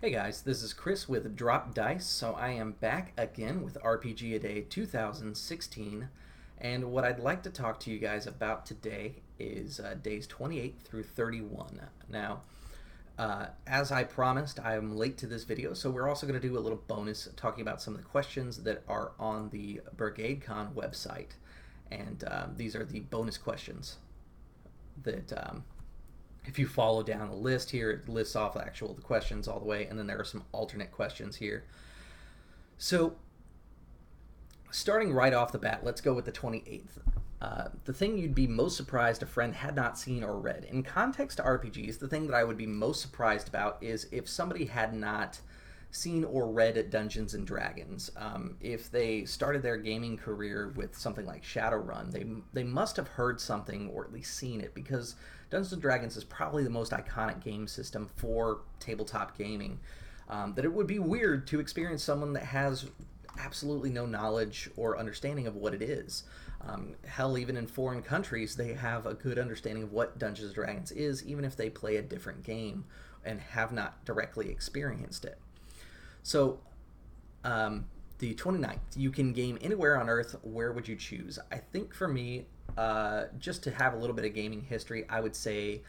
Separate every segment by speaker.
Speaker 1: Hey guys, this is Chris with Drop Dice. So I am back again with RPG A Day 2016, and what I'd like to talk to you guys about today is days 28 through 31. Now, as I promised, I'm late to this video, so we're also going to do a little bonus talking about some of the questions that are on the Brigade Con website, and these are the bonus questions that if you follow down the list here, it lists off the questions all the way, and then there are some alternate questions here. So, starting right off the bat, let's go with the 28th. The thing you'd be most surprised a friend had not seen or read. In context to RPGs, the thing that I would be most surprised about is if somebody had not seen or read Dungeons and Dragons. If they started their gaming career with something like Shadowrun, they must have heard something or at least seen it, because Dungeons and Dragons is probably the most iconic game system for tabletop gaming. That it would be weird to experience someone that has absolutely no knowledge or understanding of what it is. Hell, even in foreign countries, they have a good understanding of what Dungeons and Dragons is, even if they play a different game and have not directly experienced it. So, the 29th, you can game anywhere on Earth. Where would you choose? I think for me, just to have a little bit of gaming history, I would say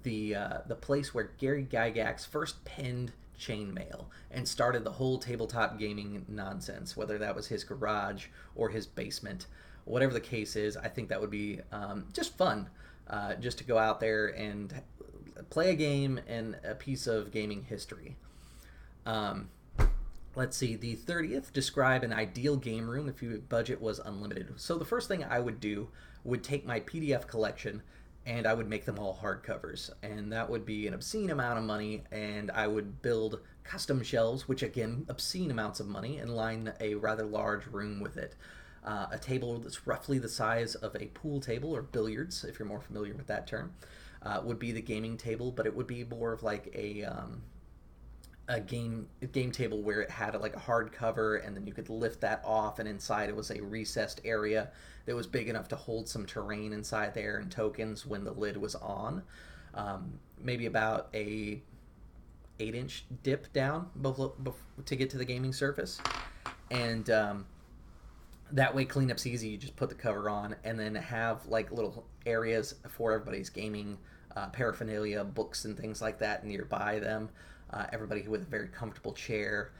Speaker 1: the place where Gary Gygax first penned chainmail and started the whole tabletop gaming nonsense, whether that was his garage or his basement, whatever the case is. I think that would be just fun, just to go out there and play a game and a piece of gaming history. Let's see, the 30th, describe an ideal game room if your budget was unlimited. So the first thing I would do would take my PDF collection and I would make them all hardcovers. And that would be an obscene amount of money, and I would build custom shelves, which again, obscene amounts of money, and line a rather large room with it. A table that's roughly the size of a pool table or billiards, if you're more familiar with that term, would be the gaming table, but it would be more of like a game table where it had like a hard cover, and then you could lift that off, and inside it was a recessed area that was big enough to hold some terrain inside there and tokens when the lid was on. Maybe about a 8-inch dip down to get to the gaming surface, and that way cleanup's easy. You just put the cover on, and then have like little areas for everybody's gaming paraphernalia, books and things like that nearby them. Everybody with a very comfortable chair.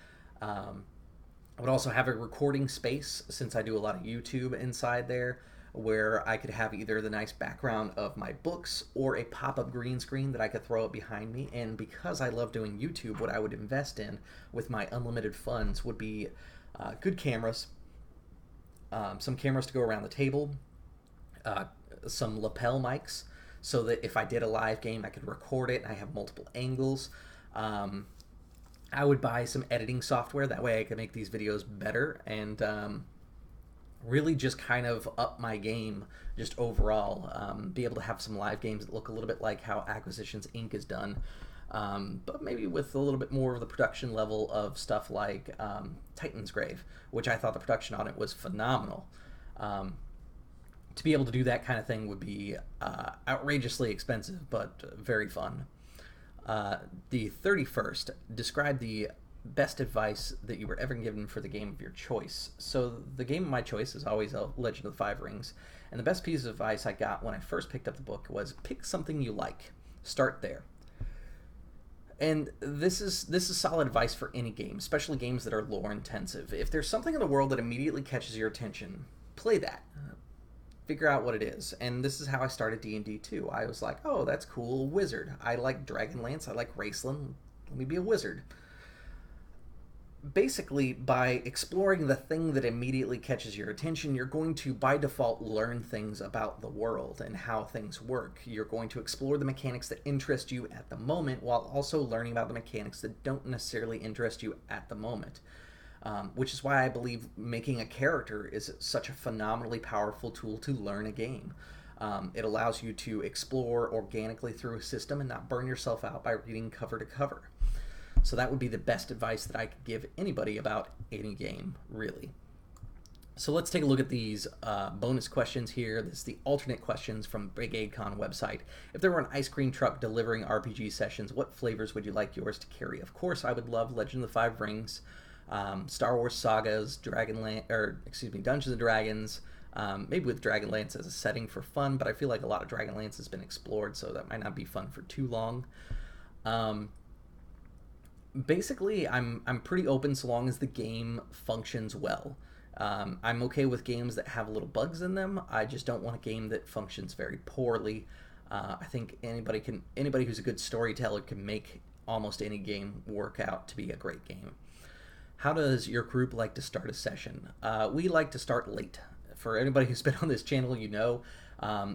Speaker 1: I would also have a recording space, since I do a lot of YouTube inside there, where I could have either the nice background of my books or a pop-up green screen that I could throw up behind me. And because I love doing YouTube, what I would invest in with my unlimited funds would be good cameras, some cameras to go around the table, some lapel mics, so that if I did a live game, I could record it and I have multiple angles. I would buy some editing software. That way I could make these videos better and really just kind of up my game just overall. Be able to have some live games that look a little bit like how Acquisitions Inc. is done, but maybe with a little bit more of the production level of stuff like Titan's Grave, which I thought the production on it was phenomenal. To be able to do that kind of thing would be outrageously expensive, but very fun. The 31st, describe the best advice that you were ever given for the game of your choice. So the game of my choice is always a Legend of the Five Rings, and the best piece of advice I got when I first picked up the book was pick something you like. Start there. And this is solid advice for any game, especially games that are lore intensive. If there's something in the world that immediately catches your attention, play that. Figure out what it is. And this is how I started D&D too. I was like, oh, that's cool, wizard. I like Dragonlance, I like Raceland, let me be a wizard. Basically, by exploring the thing that immediately catches your attention, you're going to, by default, learn things about the world and how things work. You're going to explore the mechanics that interest you at the moment, while also learning about the mechanics that don't necessarily interest you at the moment. Which is why I believe making a character is such a phenomenally powerful tool to learn a game. It allows you to explore organically through a system and not burn yourself out by reading cover to cover. So that would be the best advice that I could give anybody about any game, really. So let's take a look at these bonus questions here. This is the alternate questions from Brigade Con website. If there were an ice cream truck delivering RPG sessions, what flavors would you like yours to carry? Of course, I would love Legend of the Five Rings, Star Wars sagas, Dungeons and Dragons, maybe with Dragonlance as a setting for fun, but I feel like a lot of Dragonlance has been explored, so that might not be fun for too long. Basically, I'm pretty open so long as the game functions well. I'm okay with games that have little bugs in them. I just don't want a game that functions very poorly. I think anybody who's a good storyteller can make almost any game work out to be a great game. How does your group like to start a session? We like to start late. For anybody who's been on this channel,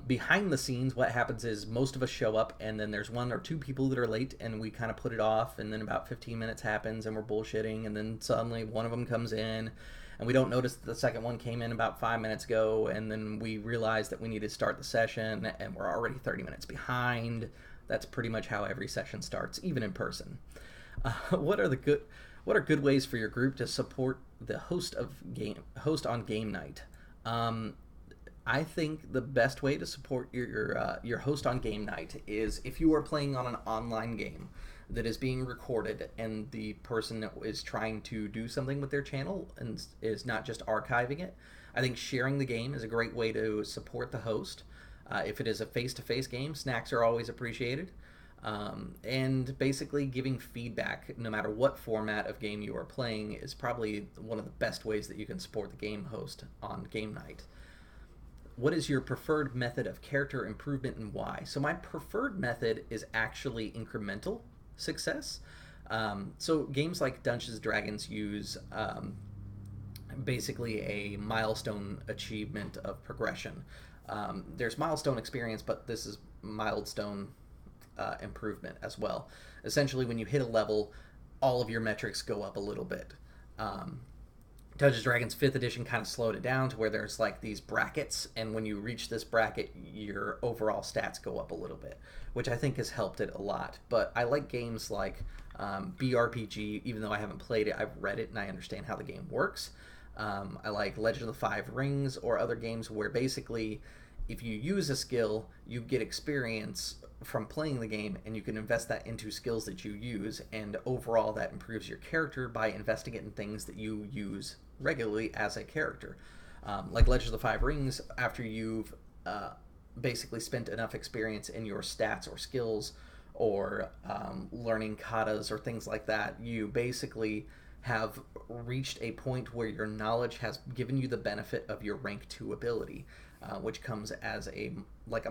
Speaker 1: behind the scenes, what happens is most of us show up, and then there's one or two people that are late, and we kind of put it off, and then about 15 minutes happens, and we're bullshitting, and then suddenly one of them comes in, and we don't notice that the second one came in about 5 minutes ago, and then we realize that we need to start the session, and we're already 30 minutes behind. That's pretty much how every session starts, even in person. What are good ways for your group to support the host on game night? I think the best way to support your host on game night is if you are playing on an online game that is being recorded and the person is trying to do something with their channel and is not just archiving it. I think sharing the game is a great way to support the host. If it is a face-to-face game, snacks are always appreciated. And basically giving feedback, no matter what format of game you are playing, is probably one of the best ways that you can support the game host on game night. What is your preferred method of character improvement and why? So my preferred method is actually incremental success. So games like Dungeons & Dragons use basically a milestone achievement of progression. There's milestone experience, but this is milestone improvement as well. Essentially, when you hit a level, all of your metrics go up a little bit. Dungeons & Dragons 5th edition kind of slowed it down to where there's like these brackets, and when you reach this bracket, your overall stats go up a little bit, which I think has helped it a lot. But I like games like BRPG, even though I haven't played it, I've read it and I understand how the game works. I like Legend of the Five Rings or other games where basically if you use a skill, you get experience from playing the game, and you can invest that into skills that you use, and overall that improves your character by investing it in things that you use regularly as a character. Like Legends of the Five Rings, after you've basically spent enough experience in your stats or skills or learning katas or things like that, you basically have reached a point where your knowledge has given you the benefit of your rank 2 ability, which comes as a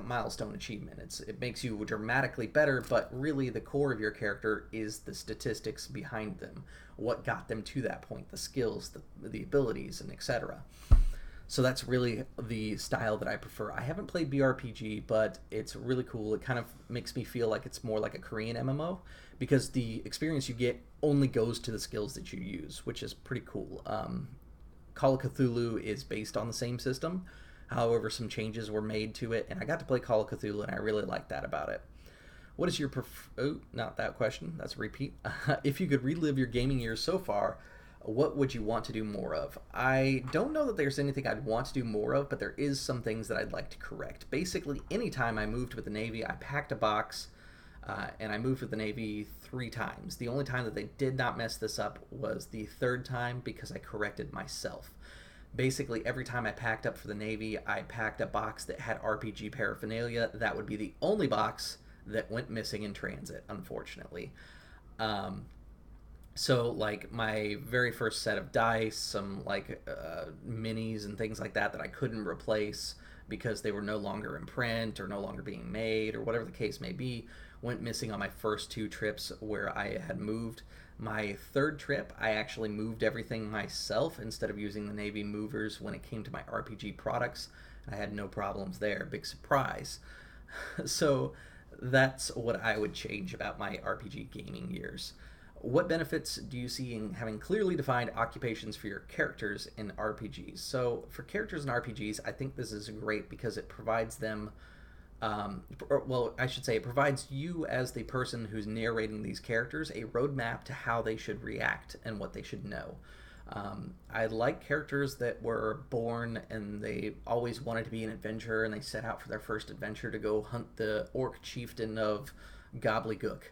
Speaker 1: milestone achievement. It makes you dramatically better, but really the core of your character is the statistics behind them, what got them to that point, the skills, the abilities, and etc. So that's really the style that I prefer. I haven't played BRPG, but it's really cool. It kind of makes me feel like it's more like a Korean MMO, because the experience you get only goes to the skills that you use, which is pretty cool. Call of Cthulhu is based on the same system. However, some changes were made to it, and I got to play Call of Cthulhu, and I really liked that about it. What is your not that question, that's a repeat. If you could relive your gaming years so far, what would you want to do more of? I don't know that there's anything I'd want to do more of, but there is some things that I'd like to correct. Basically, anytime I moved with the Navy, I packed a box, and I moved with the Navy 3 times. The only time that they did not mess this up was the 3rd time, because I corrected myself. Basically, every time I packed up for the Navy, I packed a box that had RPG paraphernalia. That would be the only box that went missing in transit, unfortunately. So, like, my very first set of dice, some, minis and things like that I couldn't replace because they were no longer in print or no longer being made or whatever the case may be, went missing on my first 2 trips where I had moved. My 3rd trip, I actually moved everything myself instead of using the Navy movers when it came to my RPG products. I had no problems there. Big surprise. So that's what I would change about my RPG gaming years. What benefits do you see in having clearly defined occupations for your characters in RPGs? So for characters in RPGs, I think this is great because it provides them it provides you as the person who's narrating these characters a roadmap to how they should react and what they should know. I like characters that were born and they always wanted to be an adventurer and they set out for their first adventure to go hunt the orc chieftain of Gobbledygook.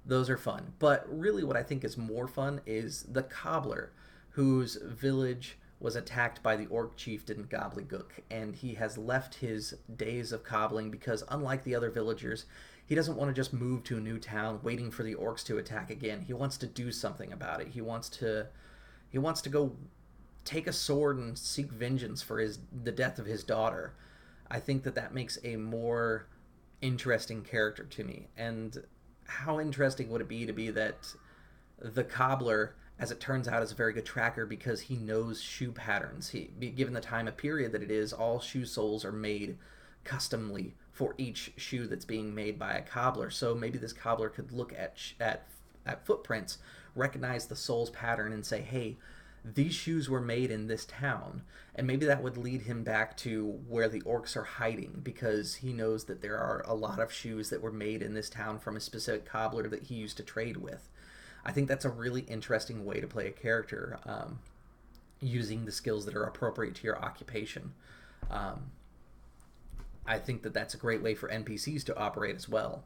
Speaker 1: Those are fun. But really, what I think is more fun is the cobbler, whose village was attacked by the orc chieftain Gobbledygook, and he has left his days of cobbling because, unlike the other villagers, he doesn't want to just move to a new town waiting for the orcs to attack again. He wants to do something about it. He wants to go take a sword and seek vengeance for the death of his daughter. I think that makes a more interesting character to me. And how interesting would it be to be that the cobbler, as it turns out, is a very good tracker because he knows shoe patterns. Given the time of period that it is, all shoe soles are made customly for each shoe that's being made by a cobbler. So maybe this cobbler could look at footprints, recognize the sole's pattern, and say, hey, these shoes were made in this town. And maybe that would lead him back to where the orcs are hiding because he knows that there are a lot of shoes that were made in this town from a specific cobbler that he used to trade with. I think that's a really interesting way to play a character, using the skills that are appropriate to your occupation. I think that's a great way for NPCs to operate as well.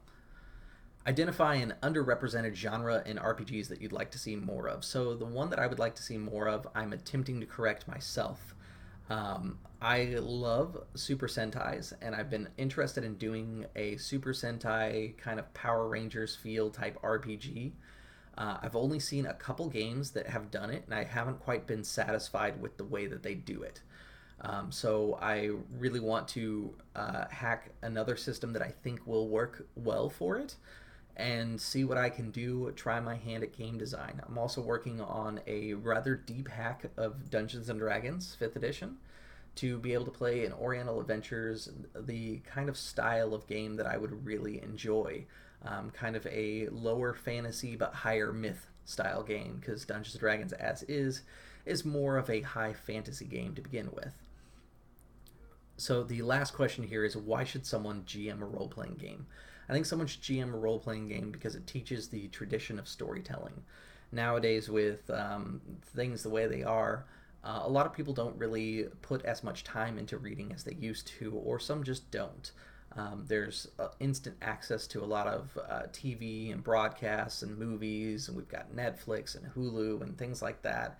Speaker 1: Identify an underrepresented genre in RPGs that you'd like to see more of. So the one that I would like to see more of, I'm attempting to correct myself. I love Super Sentais, and I've been interested in doing a Super Sentai kind of Power Rangers feel type RPG. I've only seen a couple games that have done it, and I haven't quite been satisfied with the way that they do it. So I really want to hack another system that I think will work well for it and see what I can do, try my hand at game design. I'm also working on a rather deep hack of Dungeons & Dragons 5th edition to be able to play in Oriental Adventures, the kind of style of game that I would really enjoy. Kind of a lower fantasy but higher myth style game, because Dungeons & Dragons as is more of a high fantasy game to begin with. So the last question here is, why should someone GM a role-playing game? I think someone should GM a role-playing game because it teaches the tradition of storytelling. Nowadays, with things the way they are, a lot of people don't really put as much time into reading as they used to, or some just don't. There's instant access to a lot of TV and broadcasts and movies, and we've got Netflix and Hulu and things like that.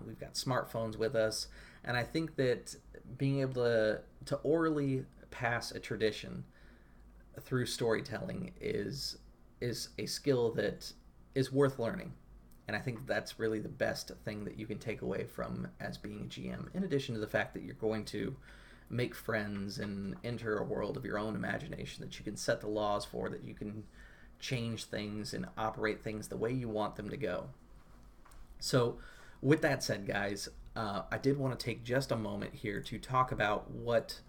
Speaker 1: We've got smartphones with us, and I think that being able to orally pass a tradition through storytelling is a skill that is worth learning. And I think that's really the best thing that you can take away from as being a GM, in addition to the fact that you're going to make friends and enter a world of your own imagination that you can set the laws for, that you can change things and operate things the way you want them to go. So with that said, guys, I did want to take just a moment here to talk about what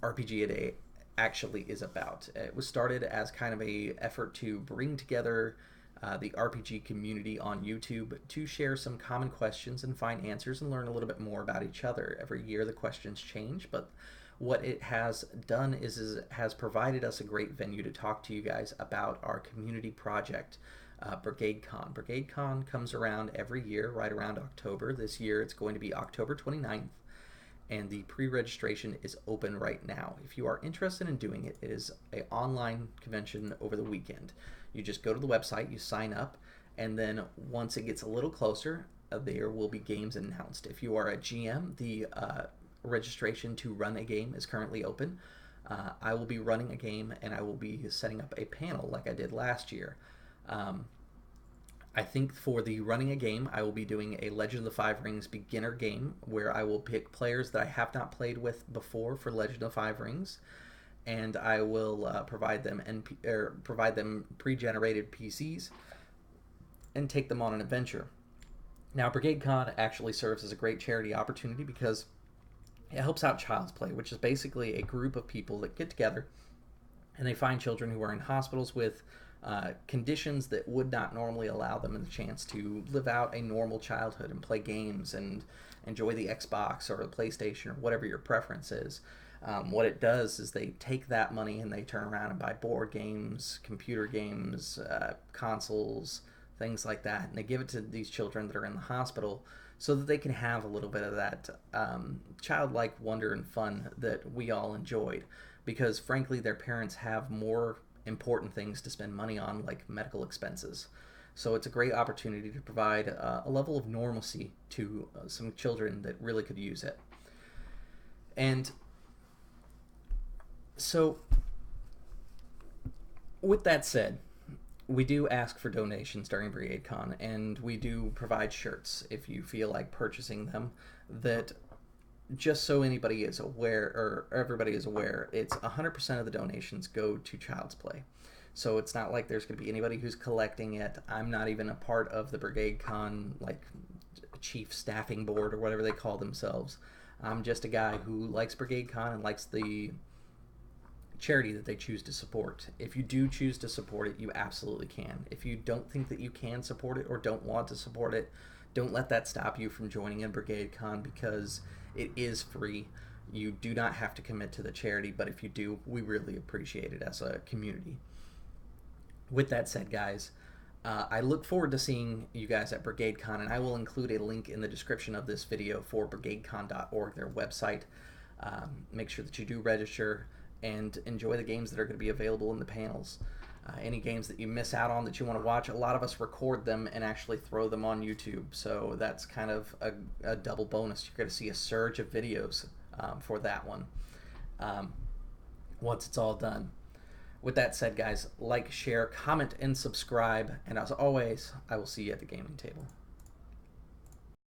Speaker 1: RPG a Day actually is about. It was started as kind of a effort to bring together the RPG community on YouTube to share some common questions and find answers and learn a little bit more about each other. Every year the questions change, but what it has done is it has provided us a great venue to talk to you guys about our community project, Brigade Con. Brigade Con comes around every year, right around October. This year it's going to be October 29th. And the pre-registration is open right now. If you are interested in doing it, it is an online convention over the weekend. You just go to the website, you sign up, and then once it gets a little closer, there will be games announced. If you are a GM, the registration to run a game is currently open. I will be running a game, and I will be setting up a panel like I did last year. I think for the running a game, I will be doing a Legend of the Five Rings beginner game where I will pick players that I have not played with before for Legend of Five Rings, and I will provide them pre-generated PCs and take them on an adventure. Now, Brigade Con actually serves as a great charity opportunity because it helps out Child's Play, which is basically a group of people that get together and they find children who are in hospitals with conditions that would not normally allow them the chance to live out a normal childhood and play games and enjoy the Xbox or the PlayStation or whatever your preference is. What it does is they take that money and they turn around and buy board games, computer games, consoles, things like that. And they give it to these children that are in the hospital so that they can have a little bit of that childlike wonder and fun that we all enjoyed. Because frankly, their parents have more important things to spend money on, like medical expenses. So it's a great opportunity to provide a level of normalcy to some children that really could use it. And so, with that said, we do ask for donations during Brigade Con, and we do provide shirts if you feel like purchasing them. That, just so anybody is aware, or everybody is aware, it's 100% of the donations go to Child's Play. So it's not like there's going to be anybody who's collecting it. I'm not even a part of the Brigade Con, like, chief staffing board or whatever they call themselves. I'm just a guy who likes Brigade Con and likes the charity that they choose to support. If you do choose to support it, you absolutely can. If you don't think that you can support it or don't want to support it, don't let that stop you from joining in Brigade Con, because it is free. You do not have to commit to the charity, but if you do, we really appreciate it as a community. With that said, guys, I look forward to seeing you guys at Brigade Con, and I will include a link in the description of this video for brigadecon.org, their website. Make sure that you do register and enjoy the games that are going to be available in the panels. Any games that you miss out on that you want to watch, a lot of us record them and actually throw them on YouTube, so that's kind of a double bonus. You're going to see a surge of videos for that one once it's all done. With that said, guys, like, share, comment, and subscribe, and as always, I will see you at the gaming table.